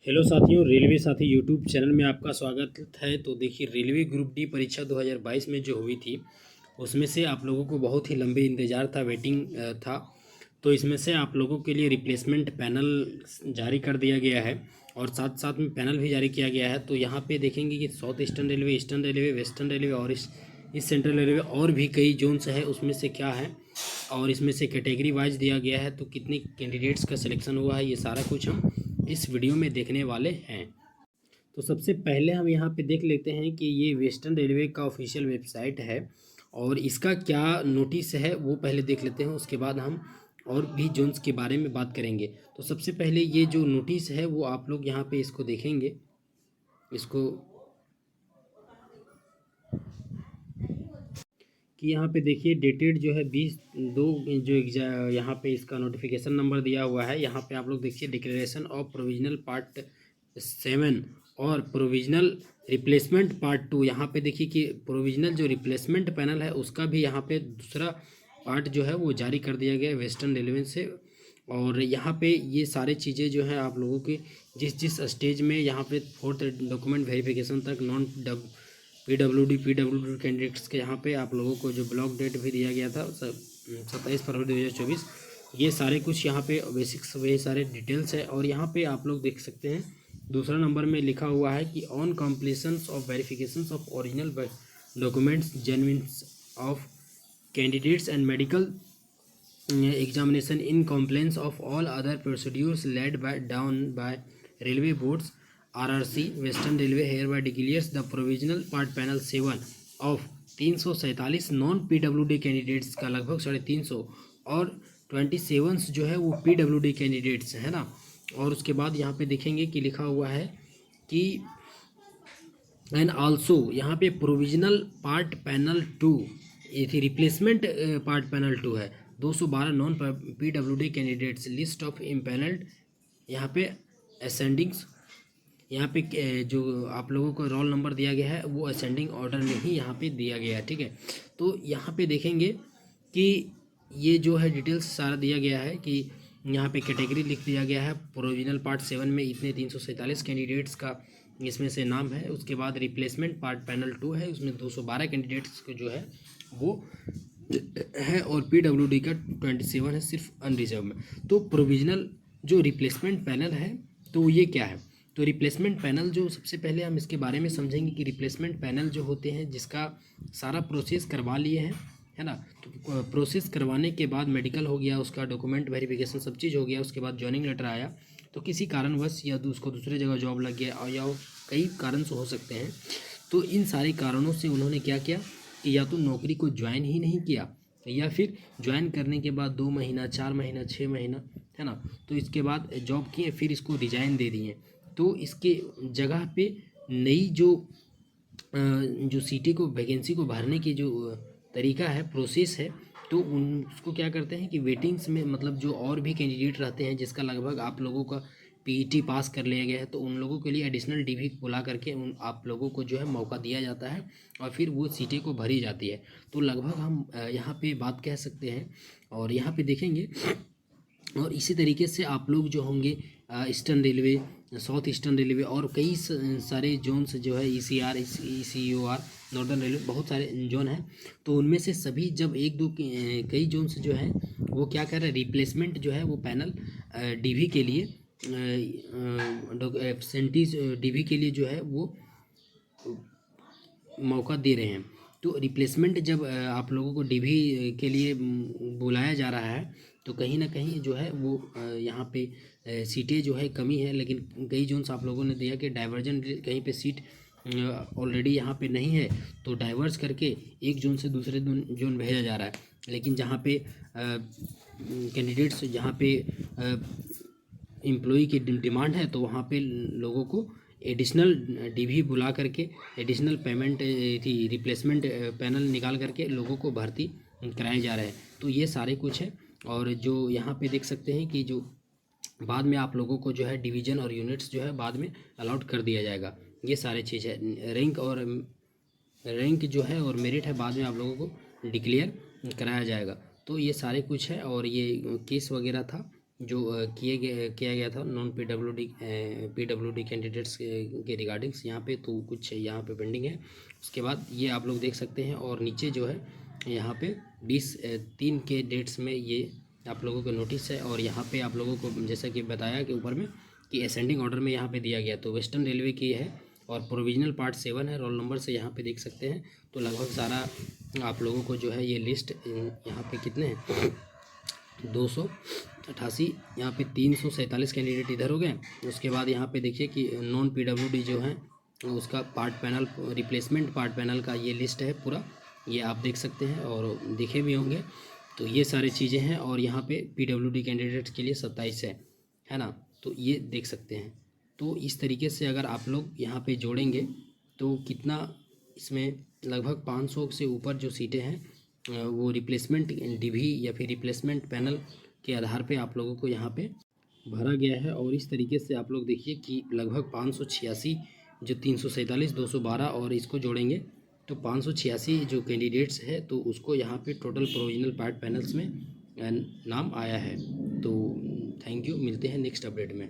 Hello साथियों, railway साथी YouTube channel में आपका स्वागत है। तो देखिए, रेलवे ग्रुप डी परीक्षा 2022 में जो हुई थी उसमें से आप लोगों को बहुत ही लंबे इंतज़ार था, वेटिंग था। तो इसमें से आप लोगों के लिए रिप्लेसमेंट पैनल जारी कर दिया गया है और साथ साथ में पैनल भी जारी किया गया है। तो यहाँ पे देखेंगे कि south eastern railway, eastern railway, western railway और इस सेंट्रल रेलवे और भी कई जोन्स है, उसमें से क्या है और इसमें से कैटेगरी वाइज दिया गया है। तो कितने कैंडिडेट्स का सिलेक्शन हुआ है, ये सारा कुछ हम इस वीडियो में देखने वाले हैं। तो सबसे पहले हम यहाँ पे देख लेते हैं कि ये वेस्टर्न रेलवे का ऑफिशियल वेबसाइट है और इसका क्या नोटिस है वो पहले देख लेते हैं, उसके बाद हम और भी जोन्स के बारे में बात करेंगे। तो सबसे पहले ये जो नोटिस है वो आप लोग यहाँ पे इसको देखेंगे, इसको कि यहाँ पे देखिए डेटेड जो है 20/2 जो यहाँ पे इसका नोटिफिकेशन नंबर दिया हुआ है। यहाँ पे आप लोग देखिए डिक्लेरेशन ऑफ प्रोविजनल पार्ट 7 और प्रोविजनल रिप्लेसमेंट पार्ट 2। यहाँ पे देखिए कि प्रोविजनल जो रिप्लेसमेंट पैनल है उसका भी यहाँ पे दूसरा पार्ट जो है वो जारी कर दिया गया है वेस्टर्न रेलवे से। और यहाँ पे ये सारे चीज़ें जो है आप लोगों के जिस जिस स्टेज में यहाँ पे 4th डॉक्यूमेंट वेरिफिकेशन तक नॉन पीडब्ल्यूडी कैंडिडेट्स के यहाँ पे आप लोगों को जो ब्लॉक डेट भी दिया गया था 27 फरवरी 2024, ये सारे कुछ यहाँ पे बेसिक्स वही सारे डिटेल्स है। और यहाँ पे आप लोग देख सकते हैं दूसरा नंबर में लिखा हुआ है कि on completions of verifications of original documents genuineness of candidates and medical examination in compliance of all other procedures laid down by railway boards RRC Western Railway hereby declares the provisional part panel 7 of 347 non PWD candidates का लगभग 350 और 27 जो है वो PWD candidates है ना। और उसके बाद यहाँ पे देखेंगे कि लिखा हुआ है कि एंड आल्सो यहाँ पे प्रोविजनल पार्ट पैनल 2, ये थी रिप्लेसमेंट पार्ट पैनल 2 है। 212 non PWD candidates list of empanelled यहाँ पे असेंडिंग्स, यहाँ पे जो आप लोगों को रोल नंबर दिया गया है वो असेंडिंग ऑर्डर में ही यहाँ पे दिया गया है, ठीक है। तो यहाँ पे देखेंगे कि ये जो है डिटेल्स सारा दिया गया है कि यहाँ पे कैटेगरी लिख दिया गया है। प्रोविजनल पार्ट 7 में इतने 347 कैंडिडेट्स का इसमें से नाम है। उसके बाद रिप्लेसमेंट पार्ट पैनल 2 है, उसमें 212 कैंडिडेट्स को जो है वो है और PWD का 27 है सिर्फ अनरिजर्व में। तो प्रोविजनल जो रिप्लेसमेंट पैनल है तो ये क्या है, तो रिप्लेसमेंट पैनल जो सबसे पहले हम इसके बारे में समझेंगे कि रिप्लेसमेंट पैनल जो होते हैं जिसका सारा प्रोसेस करवा लिए हैं, है ना। तो प्रोसेस करवाने के बाद मेडिकल हो गया, उसका डॉक्यूमेंट वेरिफिकेशन सब चीज़ हो गया, उसके बाद जॉइनिंग लेटर आया, तो किसी कारणवश या उसको दूसरे जगह जॉब लग गया और या कई कारण से हो सकते हैं। तो इन सारे कारणों से उन्होंने क्या किया कि या तो नौकरी को ज्वाइन ही नहीं किया या फिर ज्वाइन करने के बाद 2 महीना, 4 महीना, 6 महीना, है ना, तो इसके बाद जॉब किए फिर इसको रिजाइन दे दिए। तो इसके जगह पे नई जो सीटें को वैकेंसी को भरने की जो तरीका है, प्रोसेस है, तो उसको क्या करते हैं कि वेटिंग्स में मतलब जो और भी कैंडिडेट रहते हैं जिसका लगभग आप लोगों का PET पास कर लिया गया है, तो उन लोगों के लिए एडिशनल DV बुला करके आप लोगों को जो है मौका दिया जाता है और फिर वो सीटें को भरी जाती है। तो लगभग हम यहाँ पे बात कह सकते हैं और यहाँ पे देखेंगे। और इसी तरीके से आप लोग जो होंगे eastern railway, south eastern railway और कई सारे जोन्स जो है ECR, ECOR, नॉर्दर्न रेलवे, बहुत सारे जोन हैं। तो उनमें से सभी जब एक दो कई जोन्स जो हैं वो क्या कर रहे हैं, रिप्लेसमेंट जो है वो पैनल DV के लिए एब्सेंटीज DV के लिए जो है वो मौका दे रहे हैं। तो रिप्लेसमेंट जब आप लोगों को DV के लिए बुलाया जा रहा है तो कहीं ना कहीं जो है वो यहाँ पे सीटें जो है कमी है, लेकिन कई जोन्स आप लोगों ने दिया कि डाइवर्जन कहीं पे सीट ऑलरेडी यहाँ पे नहीं है तो डाइवर्स करके एक जोन से दूसरे जोन भेजा जा रहा है। लेकिन जहाँ पे कैंडिडेट्स जहाँ पे एम्प्लॉई की डिमांड है तो वहाँ पे लोगों को एडिशनल DV बुला करके एडिशनल पेमेंट थी रिप्लेसमेंट पैनल निकाल करके लोगों को भर्ती कराए जा रहे हैं। तो ये सारे कुछ है। और जो यहाँ पे देख सकते हैं कि जो बाद में आप लोगों को जो है डिवीज़न और यूनिट्स जो है बाद में अलॉट कर दिया जाएगा। ये सारे चीज़ है। रैंक जो है और मेरिट है बाद में आप लोगों को डिक्लेयर कराया जाएगा। तो ये सारे कुछ है और ये केस वगैरह था जो किया गया था नॉन पीडब्ल्यूडी कैंडिडेट्स के रिगार्डिंग्स यहाँ पे, तो कुछ यहाँ पे पेंडिंग है। उसके बाद ये आप लोग देख सकते हैं, और नीचे जो है यहाँ पे 20/3 के डेट्स में ये आप लोगों को नोटिस है। और यहाँ पे आप लोगों को जैसा कि बताया कि ऊपर में कि असेंडिंग ऑर्डर में यहाँ पे दिया गया, तो वेस्टर्न रेलवे की है और प्रोविजनल पार्ट 7 है। रोल नंबर से यहाँ पे देख सकते हैं। तो लगभग सारा आप लोगों को जो है ये लिस्ट यहाँ पे कितने हैं 288, यहाँ पे 347 कैंडिडेट इधर हो गए। उसके बाद यहाँ पे देखिए कि नॉन पीडब्ल्यूडी जो है उसका part panel, replacement part panel का ये लिस्ट है पूरा, ये आप देख सकते हैं और देखे भी होंगे। तो ये सारी चीज़ें हैं, और यहाँ पे पीडब्ल्यूडी कैंडिडेट्स के लिए 27 है ना, तो ये देख सकते हैं। तो इस तरीके से अगर आप लोग यहाँ पे जोड़ेंगे तो कितना इसमें लगभग 500 से ऊपर जो सीटें हैं वो रिप्लेसमेंट डीवी या फिर रिप्लेसमेंट पैनल के आधार पे आप लोगों को यहाँ पे भरा गया है। और इस तरीके से आप लोग देखिए कि लगभग 586 जो 347, 212 और इसको जोड़ेंगे तो 586 जो कैंडिडेट्स है, तो उसको यहाँ पे टोटल प्रोविजनल पार्ट पैनल्स में नाम आया है। तो थैंक यू, मिलते हैं नेक्स्ट अपडेट में।